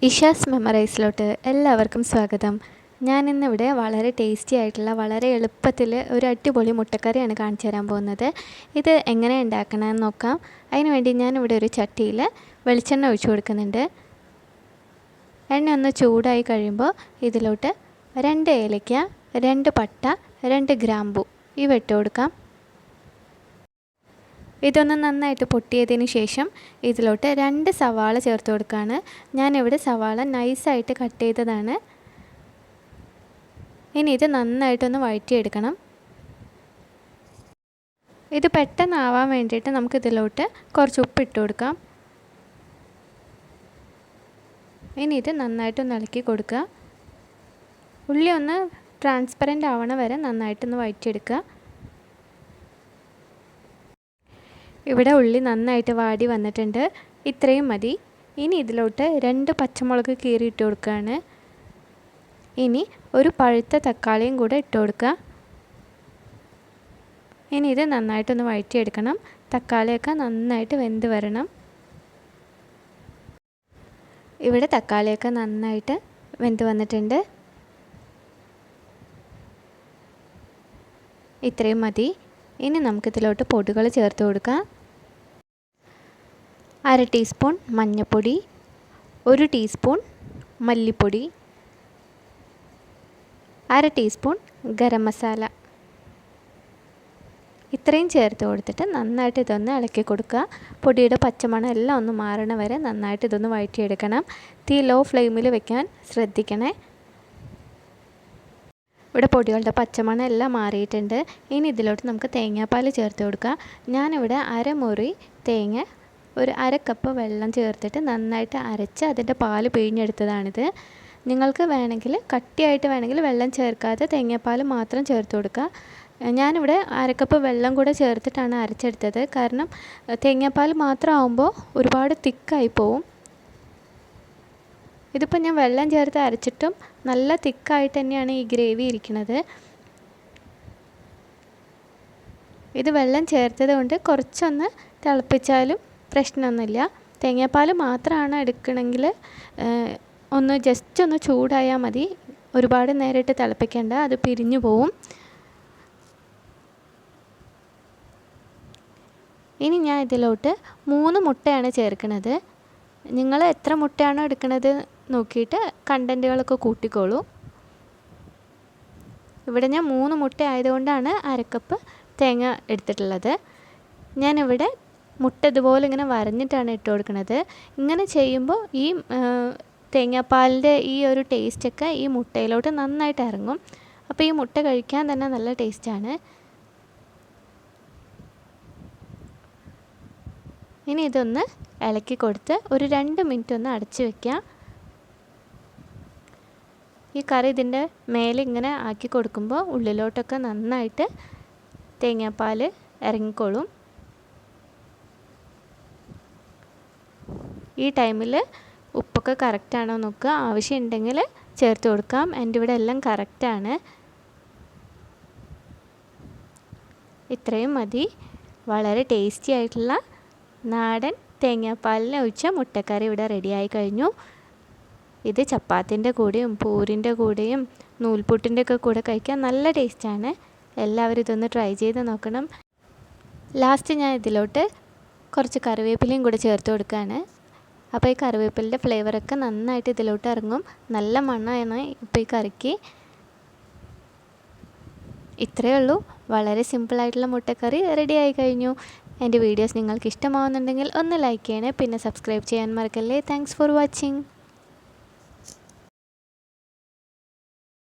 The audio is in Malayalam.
ഇഷാസ് മെമ്മറൈസിലോട്ട് എല്ലാവർക്കും സ്വാഗതം. ഞാനിന്നിവിടെ വളരെ ടേസ്റ്റി ആയിട്ടുള്ള വളരെ എളുപ്പത്തിൽ ഒരു അടിപൊളി മുട്ടക്കറിയാണ് കാണിച്ചു തരാൻ പോകുന്നത്. ഇത് എങ്ങനെ ഉണ്ടാക്കണമെന്ന് നോക്കാം. അതിനുവേണ്ടി ഞാനിവിടെ ഒരു ചട്ടിയിൽ വെളിച്ചെണ്ണ ഒഴിച്ചു കൊടുക്കുന്നുണ്ട്. എണ്ണ ഒന്ന് ചൂടായി കഴിയുമ്പോൾ ഇതിലോട്ട് 2 ഏലക്ക, 2 പട്ട, 2 ഗ്രാമ്പു ഇവ ഇട്ട് കൊടുക്കാം. ഇതൊന്ന് നന്നായിട്ട് പൊട്ടിയതിന് ശേഷം ഇതിലോട്ട് 2 സവാള ചേർത്ത് കൊടുക്കുകയാണ്. ഞാനിവിടെ സവാള നൈസായിട്ട് കട്ട് ചെയ്തതാണ്. ഇനി ഇത് നന്നായിട്ടൊന്ന് വഴറ്റിയെടുക്കണം. ഇത് പെട്ടെന്നാവാൻ വേണ്ടിയിട്ട് നമുക്കിതിലോട്ട് കുറച്ച് ഉപ്പിട്ട് കൊടുക്കാം. ഇനി ഇത് നന്നായിട്ടൊന്ന് ഇളക്കി കൊടുക്കുക. ഉള്ളി ഒന്ന് ട്രാൻസ്പെറൻ്റ് ആവണ വരെ നന്നായിട്ടൊന്ന് വഴറ്റിയെടുക്കുക. ഇവിടെ ഉള്ളി നന്നായിട്ട് വാടി വന്നിട്ടുണ്ട്. ഇത്രയും മതി. ഇനി ഇതിലോട്ട് 2 പച്ചമുളക് കീറിയിട്ട് കൊടുക്കുകയാണ്. ഇനി ഒരു പഴുത്ത തക്കാളിയും കൂടെ ഇട്ട് കൊടുക്കുക. ഇനി ഇത് നന്നായിട്ടൊന്ന് വഴറ്റിയെടുക്കണം. തക്കാളിയൊക്കെ നന്നായിട്ട് വെന്ത് വരണം. ഇവിടെ തക്കാളിയൊക്കെ നന്നായിട്ട് വെന്ത് വന്നിട്ടുണ്ട്. ഇത്രയും മതി. ഇനി നമുക്കിതിലോട്ട് പൊടികൾ ചേർത്ത് കൊടുക്കാം. 1/2 ടീസ്പൂൺ മഞ്ഞൾപ്പൊടി, 1 ടീസ്പൂൺ മല്ലിപ്പൊടി, 1/2 ടീസ്പൂൺ ഗരം മസാല. ഇത്രയും ചേർത്ത് കൊടുത്തിട്ട് നന്നായിട്ട് ഇതൊന്ന് ഇളക്കി കൊടുക്കുക. പൊടിയുടെ പച്ചമണം എല്ലാം ഒന്ന് മാറണ വരെ നന്നായിട്ട് ഇതൊന്ന് വഴറ്റിയെടുക്കണം. തീ ലോ ഫ്ലെയിമിൽ വെക്കാൻ ശ്രദ്ധിക്കണേ. ഇവിടെ പൊടികളുടെ പച്ചമണം എല്ലാം മാറിയിട്ടുണ്ട്. ഇനി ഇതിലോട്ട് നമുക്ക് തേങ്ങാപ്പാൽ ചേർത്ത് കൊടുക്കുക. ഞാനിവിടെ 1/2 മുറി തേങ്ങ ഒരു 1/2 കപ്പ് വെള്ളം ചേർത്തിട്ട് നന്നായിട്ട് അരച്ച് അതിൻ്റെ പാല് പിഴിഞ്ഞെടുത്തതാണിത്. നിങ്ങൾക്ക് വേണമെങ്കിൽ കട്ടിയായിട്ട് വേണമെങ്കിൽ വെള്ളം ചേർക്കാതെ തേങ്ങാപ്പാൽ മാത്രം ചേർത്ത് കൊടുക്കുക. ഞാനിവിടെ 1/2 കപ്പ് വെള്ളം കൂടെ ചേർത്തിട്ടാണ് അരച്ചെടുത്തത്. കാരണം തേങ്ങാപ്പാൽ മാത്രം ആകുമ്പോൾ ഒരുപാട് തിക്കായി പോവും. ഇതിപ്പോൾ ഞാൻ വെള്ളം ചേർത്ത് അരച്ചിട്ടും നല്ല തിക്കായിട്ട് തന്നെയാണ് ഈ ഗ്രേവി ഇരിക്കുന്നത്. ഇത് വെള്ളം ചേർത്തത് കൊണ്ട് കുറച്ചൊന്ന് തിളപ്പിച്ചാലും പ്രശ്നമൊന്നുമില്ല. തേങ്ങാപ്പാൽ മാത്രമാണ് എടുക്കണമെങ്കിൽ ഒന്ന് ജസ്റ്റ് ഒന്ന് ചൂടായാൽ മതി. ഒരുപാട് നേരിട്ട് തിളപ്പിക്കേണ്ട, അത് പിരിഞ്ഞു പോവും. ഇനി ഞാൻ ഇതിലോട്ട് 3 മുട്ടയാണ് ചേർക്കുന്നത്. നിങ്ങൾ എത്ര മുട്ടയാണോ എടുക്കുന്നത് നോക്കിയിട്ട് കണ്ടൻറ്റുകളൊക്കെ കൂട്ടിക്കോളൂ. ഇവിടെ ഞാൻ 3 മുട്ട ആയതുകൊണ്ടാണ് 1/2 കപ്പ് തേങ്ങ എടുത്തിട്ടുള്ളത്. ഞാനിവിടെ മുട്ട ഇതുപോലെ ഇങ്ങനെ വരഞ്ഞിട്ടാണ് ഇട്ട് കൊടുക്കുന്നത്. ഇങ്ങനെ ചെയ്യുമ്പോൾ ഈ തേങ്ങാപ്പാലിൻ്റെ ഈ ഒരു ടേസ്റ്റൊക്കെ ഈ മുട്ടയിലോട്ട് നന്നായിട്ട് ഇറങ്ങും. അപ്പോൾ ഈ മുട്ട കഴിക്കാൻ തന്നെ നല്ല ടേസ്റ്റാണ്. ഇനി ഇതൊന്ന് ഇളക്കി കൊടുത്ത് ഒരു 2 മിനിറ്റ് ഒന്ന് അടച്ച് വയ്ക്കാം. ഈ കറി ഇതിൻ്റെ മേലെ ഇങ്ങനെ ആക്കി കൊടുക്കുമ്പോൾ ഉള്ളിലോട്ടൊക്കെ നന്നായിട്ട് തേങ്ങാപ്പാൽ ഇറങ്ങിക്കോളും. ഈ ടൈമിൽ ഉപ്പൊക്കെ കറക്റ്റാണോ നോക്കുക. ആവശ്യമുണ്ടെങ്കിൽ ചേർത്ത് കൊടുക്കാം. എൻ്റെ ഇവിടെ എല്ലാം കറക്റ്റാണ്. ഇത്രയും മതി. വളരെ ടേസ്റ്റി ആയിട്ടുള്ള നാടൻ തേങ്ങാപ്പാലിനെ ഒഴിച്ച മുട്ടക്കറി ഇവിടെ റെഡിയായി കഴിഞ്ഞു. ഇത് ചപ്പാത്തിൻ്റെ കൂടെയും പൂരിൻ്റെ കൂടെയും നൂൽപുട്ടിൻ്റെ ഒക്കെ കൂടെ കഴിക്കാൻ നല്ല ടേസ്റ്റാണ്. എല്ലാവരും ഇതൊന്ന് ട്രൈ ചെയ്ത് നോക്കണം. ലാസ്റ്റ് ഞാൻ ഇതിലോട്ട് കുറച്ച് കറിവേപ്പിലയും കൂടെ ചേർത്ത് കൊടുക്കുകയാണ്. അപ്പോൾ ഈ കറിവേപ്പിലിൻ്റെ ഫ്ലേവറൊക്കെ നന്നായിട്ട് ഇതിലോട്ട് ഇറങ്ങും. നല്ല മണമാണ് ഇപ്പോൾ ഈ കറിക്ക്. ഇത്രയേ ഉള്ളൂ. വളരെ സിമ്പിളായിട്ടുള്ള മുട്ടക്കറി റെഡി ആയി കഴിഞ്ഞു. എൻ്റെ വീഡിയോസ് നിങ്ങൾക്ക് ഇഷ്ടമാവുന്നുണ്ടെങ്കിൽ ഒന്ന് ലൈക്ക് ചെയ്യണേ. പിന്നെ സബ്സ്ക്രൈബ് ചെയ്യാൻ മറക്കല്ലേ. Thanks for watching.